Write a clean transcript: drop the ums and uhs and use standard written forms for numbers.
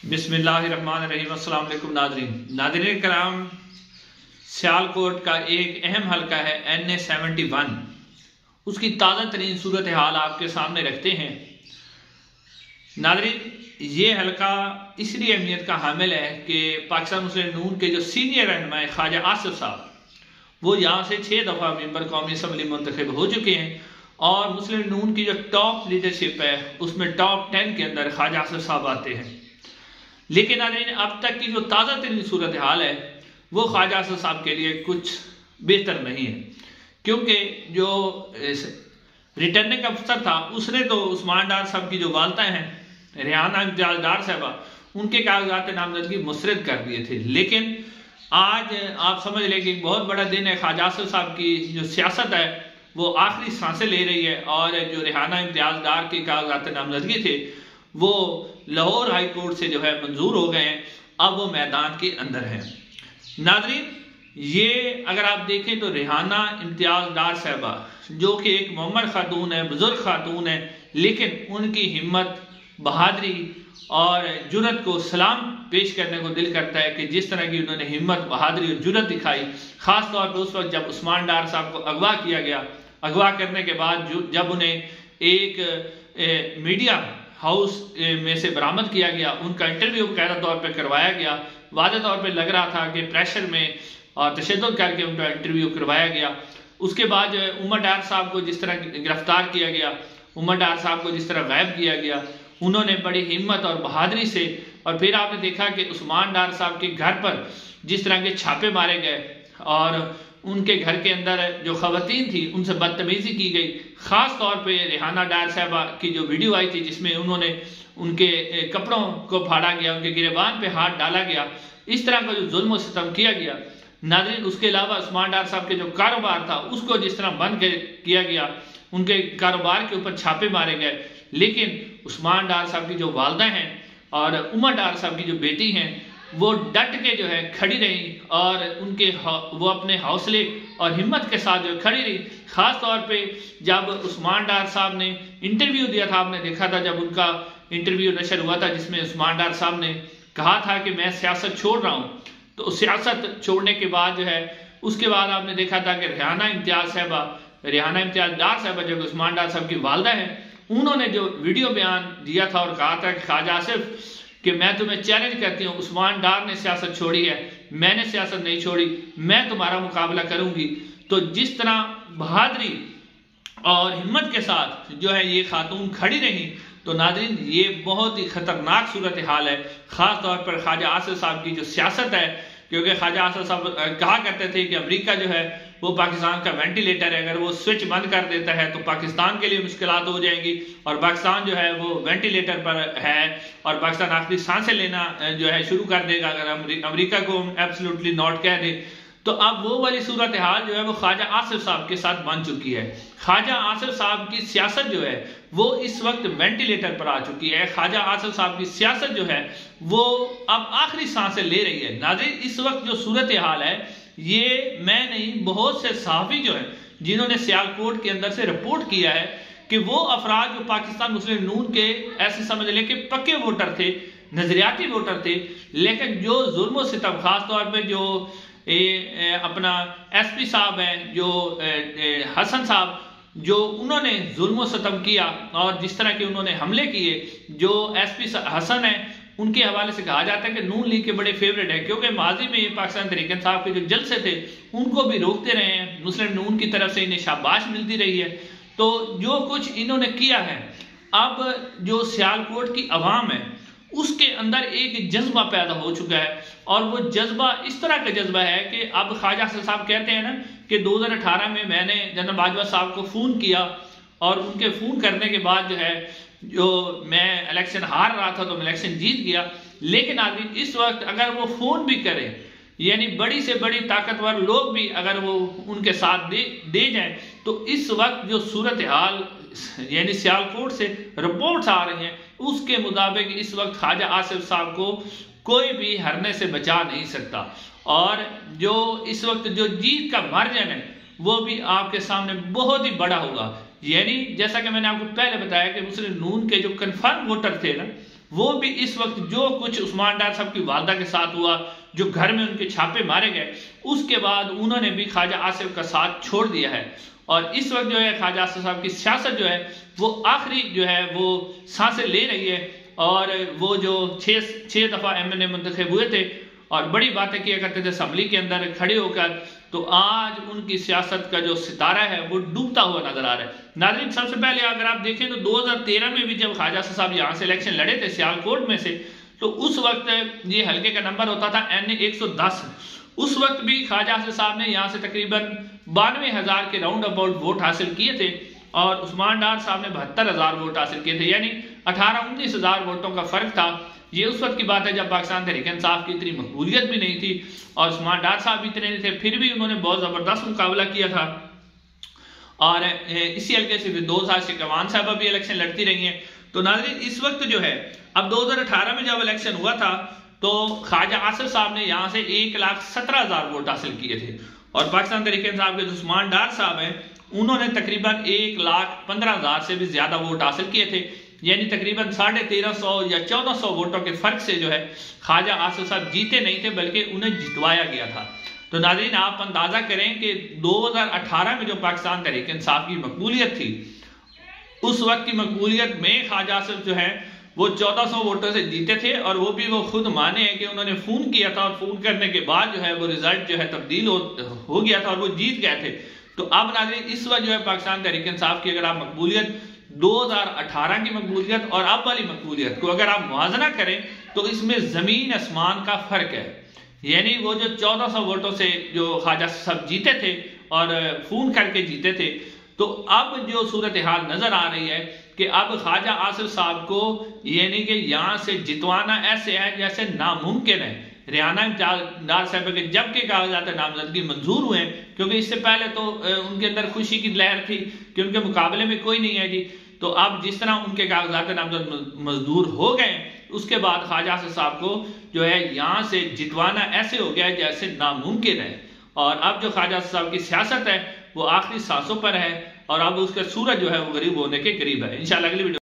बिस्मिल्लाहिर्रहमानिर्रहीम। अस्सलाम वालेकुम नाज़रीन कराम, सियालकोट का एक अहम हलका है NA 71। उसकी ताज़ा तरीन सूरत हाल आपके सामने रखते हैं। नाज़रीन, ये हलका इसलिए अहमियत का हामिल है कि पाकिस्तान मुस्लिम नून के जो सीनियर रहनुमा ख्वाजा आसिफ साहब, वो यहाँ से 6 दफ़ा मेंबर कौमी असम्बली मुंतखब हो चुके हैं और मुस्लिम नून की जो टॉप लीडरशिप है उसमें टॉप 10 के अंदर ख्वाजा आसिफ साहब आते हैं। लेकिन अब तक की जो ताज़ा तरीन सूरत हाल है वो ख्वाजा आसिफ साहब के लिए कुछ बेहतर नहीं है, क्योंकि जो रिटर्निंग अफसर था उसने तो उस्मान डार साहब की जो वालदा हैं रेहाना इम्तियाज डार साहबा, उनके कागजात नामजदगी मुस्तरद कर दिए थे। लेकिन आज आप समझ लें कि बहुत बड़ा दिन है। ख्वाजा आसिफ साहब की जो सियासत है वो आखिरी सांसें ले रही है और जो रेहाना इम्तियाज डार के कागजात नामजदगी थे वो लाहौर हाई कोर्ट से जो है मंजूर हो गए हैं, अब वो मैदान के अंदर हैं। नाज़रीन, ये अगर आप देखें तो रेहाना इम्तियाज डार साहबा जो कि एक मोहम्मद खातून है, बुजुर्ग खातून है, लेकिन उनकी हिम्मत, बहादुरी और जुरत को सलाम पेश करने को दिल करता है कि जिस तरह की उन्होंने हिम्मत, बहादुरी और जुरत दिखाई, खास तौर पर उस वक्त जब उस्मान डार साहब को अगवा किया गया। अगवा करने के बाद जब उन्हें एक मीडिया हाउस में से बरामद किया गया, उनका इंटरव्यू कायदा तौर पर करवाया गया। वाज़ेह तौर पर लग रहा था कि प्रेशर में और तशद्दुद करके उनका इंटरव्यू करवाया गया। उसके बाद उमर डार साहब को जिस तरह गिरफ्तार किया गया, उमर डार साहब को जिस तरह गायब किया गया, उन्होंने बड़ी हिम्मत और बहादुरी से, और फिर आपने देखा कि उस्मान डार साहब के घर पर जिस तरह के छापे मारे गए और उनके घर के अंदर जो खवातीन थी उनसे बदतमीजी की गई। खास तौर पे रेहाना डार साहबा की जो वीडियो आई थी जिसमें उन्होंने उनके कपड़ों को फाड़ा गया, उनके गिरेबान पे हाथ डाला गया, इस तरह का जो जुल्म सितम किया गया। नाज़रीन, उसके अलावा उस्मान डार साहब के जो कारोबार था उसको जिस तरह बंद किया गया, उनके कारोबार के ऊपर छापे मारे गए। लेकिन उस्मान डार साहब की जो वालदा हैं और उमर डार साहब की जो बेटी हैं वो डट के जो है खड़ी रही और वो अपने हौसले और हिम्मत के साथ जो खड़ी रही। खास तौर पे जब उस्मान डार साहब ने इंटरव्यू दिया था, आपने देखा था जब उनका इंटरव्यू नशर हुआ था जिसमें उस्मान डार साहब ने कहा था कि मैं सियासत छोड़ रहा हूँ। तो सियासत छोड़ने के बाद जो है उसके बाद आपने देखा था कि रेहाना इम्तियाज डार साहबा जो उस्मान डार साहब की वालदा है, उन्होंने जो वीडियो बयान दिया था और कहा था कि ख्वाजा आसिफ कि मैं तुम्हें चैलेंज करती हूँ, उस्मान डार ने सियासत छोड़ी है, मैंने सियासत नहीं छोड़ी, मैं तुम्हारा मुकाबला करूंगी। तो जिस तरह बहादुरी और हिम्मत के साथ जो है ये खातून खड़ी रही, तो नाज़रीन ये बहुत ही खतरनाक सूरत हाल है। खास तौर पर ख्वाजा आसिफ साहब की जो सियासत है, क्योंकि ख्वाजा आसिफ साहब कहा करते थे कि अमेरिका जो है वो पाकिस्तान का वेंटिलेटर है, अगर वो स्विच बंद कर देता है तो पाकिस्तान के लिए मुश्किलात हो जाएंगी और पाकिस्तान जो है वो वेंटिलेटर पर है और पाकिस्तान आखिरी सांसें लेना जो है शुरू कर देगा अगर अमेरिका को हम एब्सोल्युटली नॉट कह दें। तो अब वो वाली सूरत हाल जो है वो ख्वाजा आसिफ साहब के साथ बन चुकी है। ख्वाजा आसिफ साहब की सियासत जो है वो इस वक्त वेंटिलेटर पर आ चुकी है। ख्वाजा आसिफ साहब की सियासत जो है वो अब आखिरी सांसें ले रही है। नाज़रीन, इस वक्त जो सूरत हाल है ये मैं नहीं, बहुत से सहाफ़ी जो है जिन्होंने सियालकोट के अंदर से रिपोर्ट किया है कि वो अफराद जो पाकिस्तान मुस्लिम नून के ऐसे समझ लें कि पक्के वोटर थे, नजरियाती वोटर थे, लेकिन जो जुल्म सितम, खास तौर पर जो अपना SP साहब हैं, जो हसन साहब, जो उन्होंने जुल्म सितम किया और जिस तरह के उन्होंने हमले किए, जो SP हसन है उनके हवाले से कहा जाता है कि नून लीग के बड़े फेवरेट है, क्योंकि माजी में ये पाकिस्तान तहरीक साहब के जो जलसे थे उनको भी रोकते रहे हैं, मुस्लिम नून की तरफ से इन्हें शाबाश मिलती रही है। तो जो कुछ इन्होंने किया है, अब जो सियालकोट की आवाम है उसके अंदर एक जज्बा पैदा हो चुका है और वो जज्बा इस तरह का जज्बा है कि अब ख्वाजा आसिफ साहब कहते हैं ना कि 2018 में मैंने जनरल बाजवा साहब को फ़ोन किया और उनके फ़ोन करने के बाद जो है जो मैं इलेक्शन हार रहा था तो मैं इलेक्शन जीत गया। लेकिन आदमी इस वक्त अगर वो फ़ोन भी करे, यानी बड़ी से बड़ी ताकतवर लोग भी अगर वो उनके साथ दे जाएं, तो इस वक्त जो सूरत हाल यानी सियालकोट से रिपोर्ट्स आ रही हैं उसके मुताबिक इस वक्त ख्वाजा आसिफ साहब को कोई भी हरने से बचा नहीं सकता और जो इस वक्त जो जीत का मार्जिन है वो भी आपके सामने बहुत ही बड़ा होगा। यानी जैसा कि मैंने आपको पहले बताया कि मुस्लिम नून के जो कन्फर्म वोटर थे ना वो भी इस वक्त जो कुछ उस्मान डार साहब की वालदा के साथ हुआ, जो घर में उनके छापे मारे गए, उसके बाद उन्होंने भी ख्वाजा आसिफ का साथ छोड़ दिया है। और इस वक्त जो है ख्वाजा आसिफ साहब की सियासत जो है वो आखिरी जो है वो सांसें ले रही है। और वो जो छह दफा MNA मुंतखब हुए थे और बड़ी बातें किया करते थे असम्बली के अंदर खड़े होकर, तो आज उनकी सियासत का जो सितारा है वो डूबता हुआ नजर आ रहा है। नाज़रीन, सबसे पहले अगर आप देखें तो 2013 में भी जब ख्वाजा साहब यहाँ से इलेक्शन लड़े थे सियालकोट में से, तो उस वक्त ये हल्के का नंबर होता था NA 110। उस वक्त भी ख्वाजा साहब ने यहाँ से तकरीबन 92,000 के राउंड अबाउट वोट हासिल किए थे और उस्मान डार साहब ने 72,000 वोट हासिल किए थे, यानी 18-19,000 वोटों का फर्क था। ये उस वक्त की बात है जब पाकिस्तान तहरीक इंसाफ की इतनी मकबूलियत भी नहीं थी और उस्मान डार साहब भी इतने नहीं थे, फिर भी उन्होंने बहुत जबरदस्त मुकाबला किया था। और इसी हल्के से फिर 2000 से कमान साहब भी इलेक्शन लड़ती रही हैं। तो नाज़रीन, इस वक्त जो है अब 2018 में जब इलेक्शन हुआ था तो ख्वाजा आसिफ साहब ने यहाँ से 1,17,000 वोट हासिल किए थे और पाकिस्तान तहरीक इंसाफ के जो उस्मान डार साहब हैं उन्होंने तकरीबन 1,15,000 से भी ज्यादा वोट हासिल किए थे, यानी तकरीबन 1350 या 1400 वोटों के फर्क से जो है ख्वाजा आसिफ साहब जीते नहीं थे बल्कि उन्हें जितवाया गया था। तो नाज़रीन, आप अंदाजा करें कि 2018 में जो पाकिस्तान तहरीक इंसाफ की मकबूलियत थी, उस वक्त की मकबूलियत में ख्वाजा आसिफ जो है वो 1400 वोटों से जीते थे और वो भी वो खुद माने हैं कि उन्होंने फोन किया था और फोन करने के बाद जो है वो रिजल्ट जो है तब्दील हो गया था और वो जीत गए थे। तो अब नाज़रीन, इस वक्त जो है पाकिस्तान तहरीक इंसाफ की अगर आप मकबूलियत 2018 की मकबूलियत और अब वाली मकबूलियत को अगर आप मुआवजा करें तो इसमें जमीन आसमान का फर्क है। यानी वो जो 1400 वोटों से जो ख्वाजा साहब जीते थे और फोन करके जीते थे, तो अब जो सूरत हाल नजर आ रही है कि अब ख्वाजा आसिफ साहब को यानी कि यहाँ से जितवाना ऐसे है जैसे नामुमकिन है। रियाना डार साहब के जब के कागजात नामजदगी मंजूर हुए, क्योंकि इससे पहले तो उनके अंदर खुशी की लहर थी कि उनके मुकाबले में कोई नहीं है जी। तो अब जिस तरह उनके कागजात नामजद मंजूर हो गए, उसके बाद ख्वाजा आसिफ साहब को जो है यहाँ से जितवाना ऐसे हो गया है जैसे नामुमकिन है। और अब जो ख्वाजा आसिफ साहब की सियासत है वो आखिरी सांसों पर है और अब उसका सूरज जो है वो गरीब होने के करीब है। इंशाल्लाह अगली वीडियो